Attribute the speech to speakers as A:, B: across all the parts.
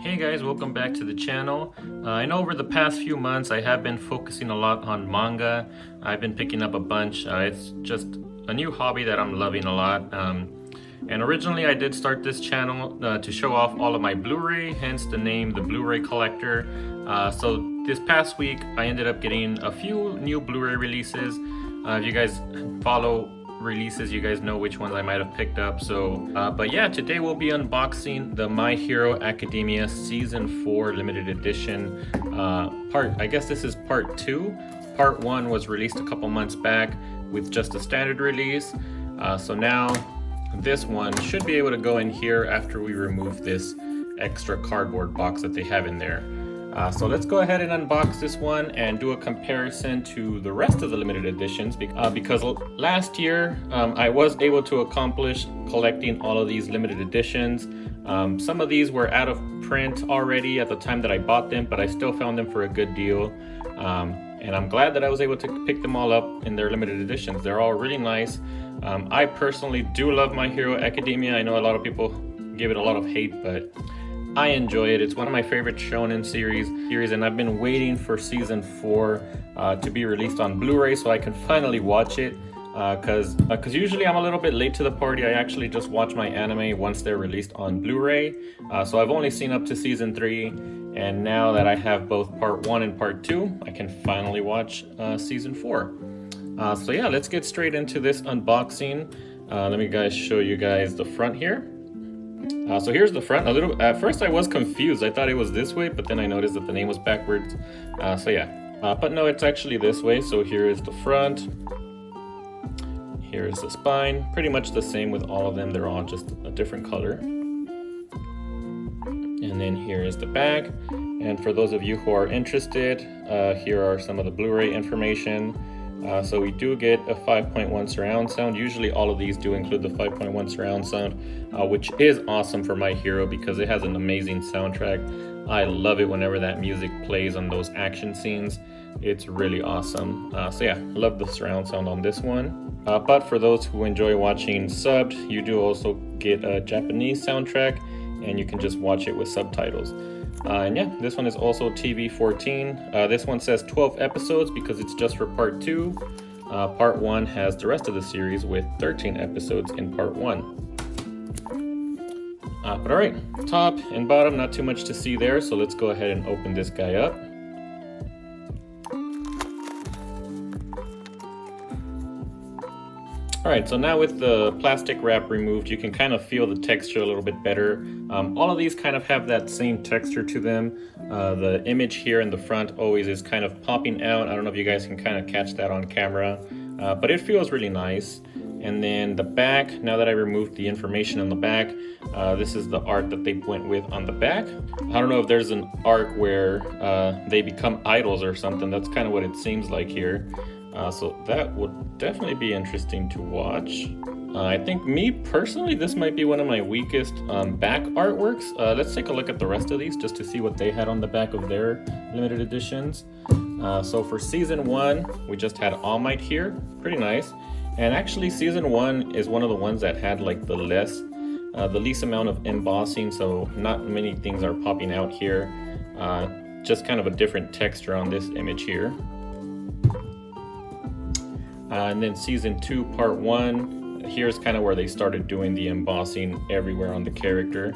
A: Hey guys, welcome back to the channel. I know over the past few months I have been focusing a lot on manga. I've been picking up a bunch. It's just a new hobby that I'm loving a lot. And originally I did start this channel to show off all of my Blu-ray, hence the name The Blu-ray Collector. So this past week I ended up getting a few new Blu-ray releases. If you guys follow releases, you guys know which ones I might have picked up. But yeah, today we'll be unboxing the My Hero Academia Season 4 limited edition I guess this is part 2. Part 1 was released a couple months back with just a standard release. So now this one should be able to go in here after we remove this extra cardboard box that they have in there. So let's go ahead and unbox this one and do a comparison to the rest of the limited editions because last year I was able to accomplish collecting all of these limited editions. Some of these were out of print already at the time that I bought them, but I still found them for a good deal. And I'm glad that I was able to pick them all up in their limited editions. They're all really nice. I personally do love My Hero Academia. I know a lot of people give it a lot of hate, but I enjoy it. It's one of my favorite shonen series, and I've been waiting for season 4 to be released on Blu-ray so I can finally watch it. Because usually I'm a little bit late to the party. I actually just watch my anime once they're released on Blu-ray. So I've only seen up to season 3, and now that I have both part 1 and part 2, I can finally watch season 4. So yeah, let's get straight into this unboxing. Let me show you guys the front here. So here's the front. At first I was confused. I thought it was this way, but then I noticed that the name was backwards. So yeah, but no, it's actually this way. So here is the front. Here is the spine. Pretty much the same with all of them. They're all just a different color. And then here is the back. And for those of you who are interested, here are some of the Blu-ray information. So we do get a 5.1 surround sound. Usually all of these do include the 5.1 surround sound, which is awesome for My Hero because it has an amazing soundtrack. I love it whenever that music plays on those action scenes. It's really awesome. So yeah, love the surround sound on this one. But for those who enjoy watching subbed, you do also get a Japanese soundtrack, and you can just watch it with subtitles. And yeah, this one is also TV 14. This one says 12 episodes because it's just for part 2. Part 1 has the rest of the series with 13 episodes in part 1. But alright, top and bottom, not too much to see there, so let's go ahead and open this guy up. Alright, so now with the plastic wrap removed, you can kind of feel the texture a little bit better. All of these kind of have that same texture to them. The image here in the front always is kind of popping out. I don't know if you guys can kind of catch that on camera, but it feels really nice. And then the back, now that I removed the information on the back, this is the art that they went with on the back. I don't know if there's an art where they become idols or something. That's kind of what it seems like here. So that would definitely be interesting to watch. I think me personally, this might be one of my weakest back artworks. Let's take a look at the rest of these just to see what they had on the back of their limited editions. So for season 1, we just had All Might here, pretty nice. And actually season 1 is one of the ones that had like the least amount of embossing, so not many things are popping out here. Just kind of a different texture on this image here. And then season 2, part 1, here's kind of where they started doing the embossing everywhere on the character.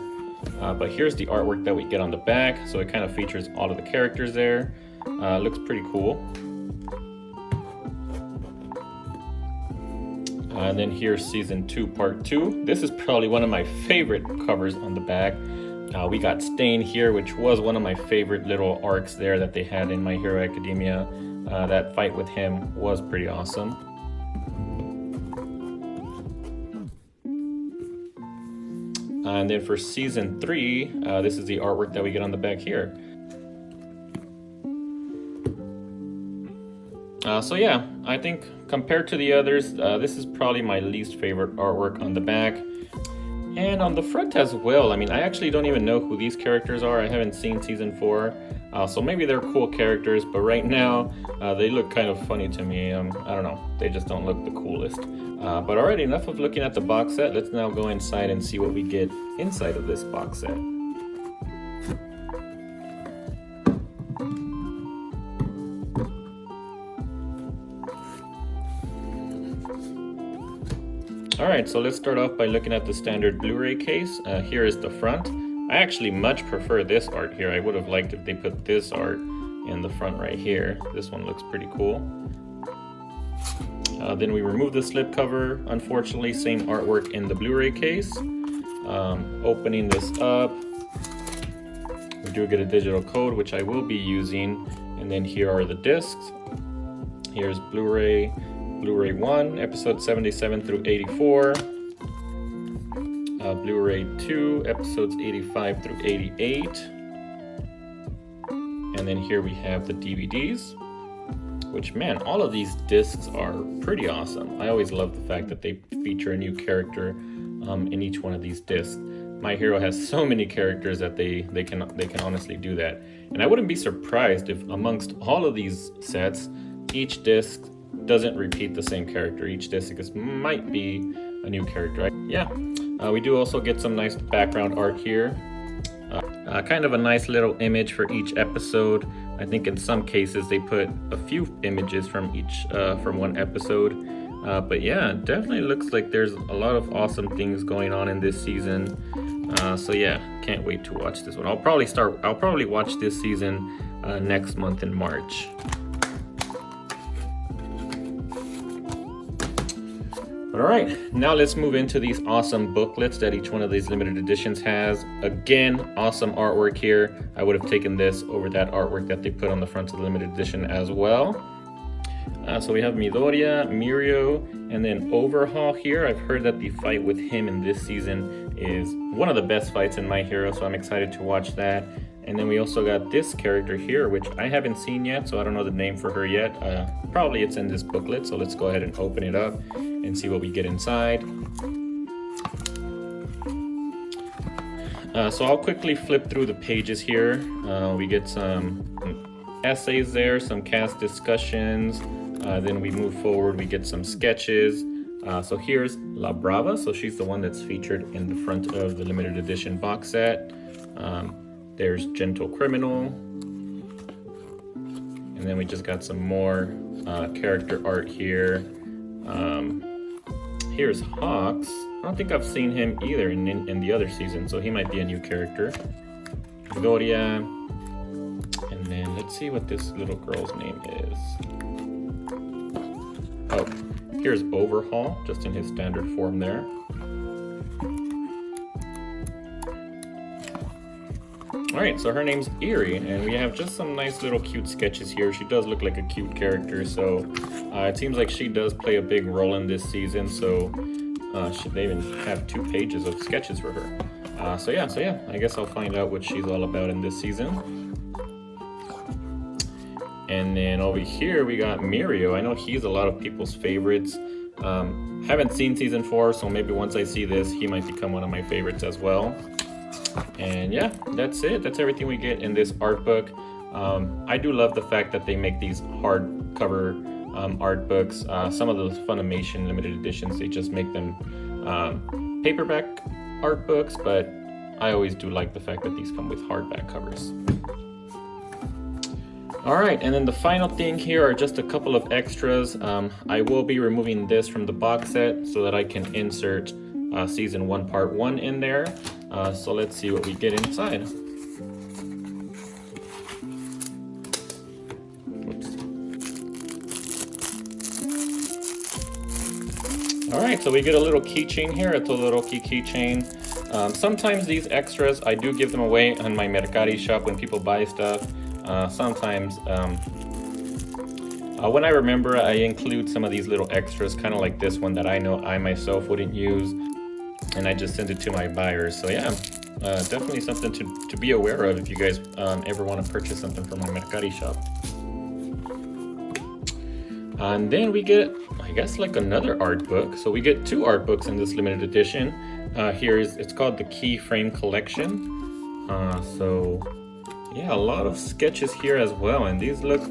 A: But here's the artwork that we get on the back, so it kind of features all of the characters there. Looks pretty cool. And then here's season 2, part 2. This is probably one of my favorite covers on the back. We got Stain here, which was one of my favorite little arcs there that they had in My Hero Academia. That fight with him was pretty awesome. And then for season 3, this is the artwork that we get on the back here. So yeah, I think compared to the others, this is probably my least favorite artwork on the back. And on the front as well. I mean, I actually don't even know who these characters are. I haven't seen season 4. So maybe they're cool characters, but right now they look kind of funny to me. I don't know, they just don't look the coolest. But alright, enough of looking at the box set. Let's now go inside and see what we get inside of this box set. All right, so let's start off by looking at the standard Blu-ray case. Here is the front. I actually much prefer this art here. I would have liked if they put this art in the front right here. This one looks pretty cool. Then we remove the slipcover. Unfortunately, same artwork in the Blu-ray case. Opening this up, we do get a digital code, which I will be using. And then here are the discs. Here's Blu-ray 1, episode 77 through 84. Blu-ray 2, episodes 85 through 88. And then here we have the DVDs, which, man, all of these discs are pretty awesome. I always love the fact that they feature a new character in each one of these discs. My Hero has so many characters that they can honestly do that. And I wouldn't be surprised if amongst all of these sets, each disc doesn't repeat the same character. Each disc might be a new character. Yeah, we do also get some nice background art here. Kind of a nice little image for each episode. I think in some cases they put a few images from one episode. But yeah, it definitely looks like there's a lot of awesome things going on in this season. So yeah, can't wait to watch this one. I'll probably watch this season next month in March. All right, now let's move into these awesome booklets that each one of these limited editions has. Again, awesome artwork here. I would have taken this over that artwork that they put on the front of the limited edition as well. So we have Midoriya, Mirio, and then Overhaul here. I've heard that the fight with him in this season is one of the best fights in My Hero, so I'm excited to watch that. And then we also got this character here, which I haven't seen yet, so I don't know the name for her yet. Probably it's in this booklet, so let's go ahead and open it up and see what we get inside. So I'll quickly flip through the pages here. We get some essays there, some cast discussions. Then we move forward, we get some sketches. So here's La Brava, so she's the one that's featured in the front of the limited edition box set. There's Gentle Criminal. And then we just got some more character art here. Here's Hawks. I don't think I've seen him either in the other season, so he might be a new character. Midoriya. And then let's see what this little girl's name is. Oh, here's Overhaul, just in his standard form there. All right, so her name's Eerie, and we have just some nice little cute sketches here. She does look like a cute character, so it seems like she does play a big role in this season, so they even have 2 pages of sketches for her. So yeah, I guess I'll find out what she's all about in this season. And then over here, we got Mirio. I know he's a lot of people's favorites. Haven't seen season 4, so maybe once I see this, he might become one of my favorites as well. And yeah, that's it. That's everything we get in this art book. I do love the fact that they make these hardcover art books. Some of those Funimation limited editions, they just make them paperback art books, but I always do like the fact that these come with hardback covers. All right, and then the final thing here are just a couple of extras. I will be removing this from the box set so that I can insert season 1 part 1 in there. So let's see what we get inside. Oops. All right, so we get a little keychain here. It's a Todoroki keychain. Sometimes these extras, I do give them away on my Mercari shop when people buy stuff. Sometimes, when I remember, I include some of these little extras, kind of like this one that I know I myself wouldn't use, and I just send it to my buyers. So yeah, definitely something to be aware of if you guys ever want to purchase something from my Mercari shop. And then we get, I guess, like another art book. So we get 2 art books in this limited edition. It's called the Keyframe Collection. So yeah, a lot of sketches here as well, and these look,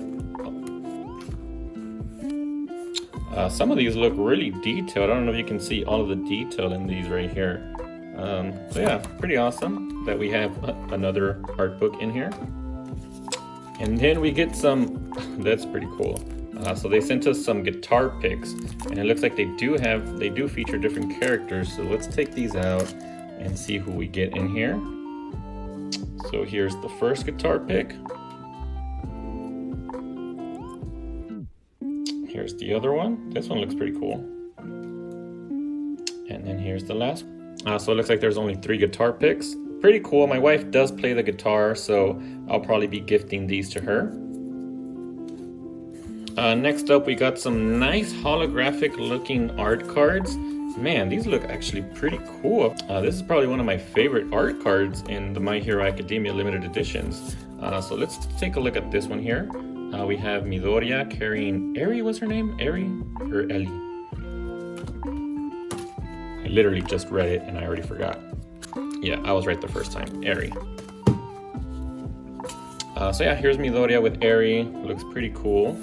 A: some of these look really detailed. I don't know if you can see all of the detail in these right here. So yeah, pretty awesome that we have another art book in here. And then we get some, that's pretty cool. So they sent us some guitar picks, and it looks like they do feature different characters. So let's take these out and see who we get in here. So here's the first guitar pick. Here's the other one. This one looks pretty cool. And then here's the last. So it looks like there's only 3 guitar picks. Pretty cool. My wife does play the guitar, so I'll probably be gifting these to her. Next up, we got some nice holographic looking art cards. Man, these look actually pretty cool. This is probably one of my favorite art cards in the My Hero Academia limited editions. So let's take a look at this one here. We have Midoriya carrying Eri, what's her name? Eri or Ellie? I literally just read it and I already forgot. Yeah, I was right the first time, Eri. So yeah, here's Midoriya with Eri, looks pretty cool.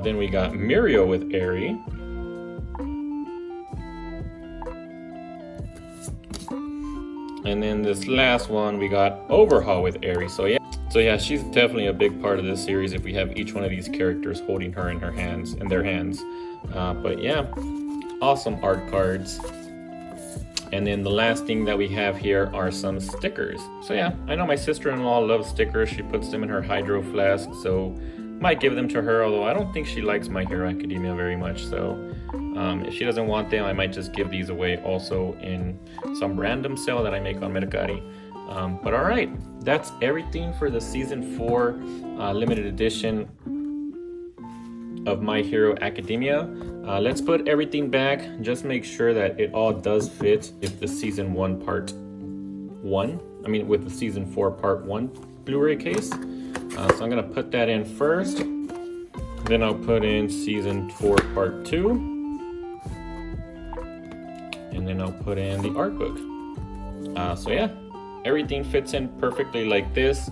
A: Then we got Mirio with Eri. And then this last one, we got Overhaul with Eri. So yeah, she's definitely a big part of this series if we have each one of these characters holding her in their hands. But yeah, awesome art cards. And then the last thing that we have here are some stickers. So yeah, I know my sister-in-law loves stickers. She puts them in her hydro flask, so might give them to her, although I don't think she likes My Hero Academia very much. So if she doesn't want them, I might just give these away also in some random sale that I make on Mercari. But all right, that's everything for the season 4 limited edition of My Hero Academia. Let's put everything back. Just make sure that it all does fit with the season 1 part 1. I mean, with the season 4 part 1 Blu-ray case. So I'm gonna put that in first. Then I'll put in season 4 part 2. And then I'll put in the art book. So yeah, everything fits in perfectly like this.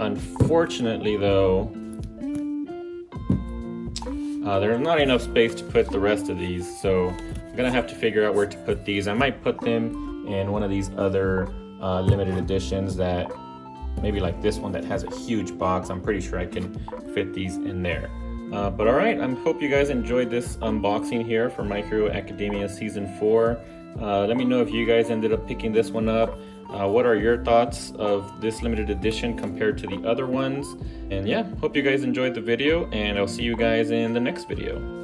A: Unfortunately though, there's not enough space to put the rest of these, so I'm gonna have to figure out where to put these. I might put them in one of these other limited editions, that maybe like this one that has a huge box. I'm pretty sure I can fit these in there. But all right, I hope you guys enjoyed this unboxing here for My Hero Academia Season 4. Let me know if you guys ended up picking this one up. What are your thoughts of this limited edition compared to the other ones? And yeah, hope you guys enjoyed the video, and I'll see you guys in the next video.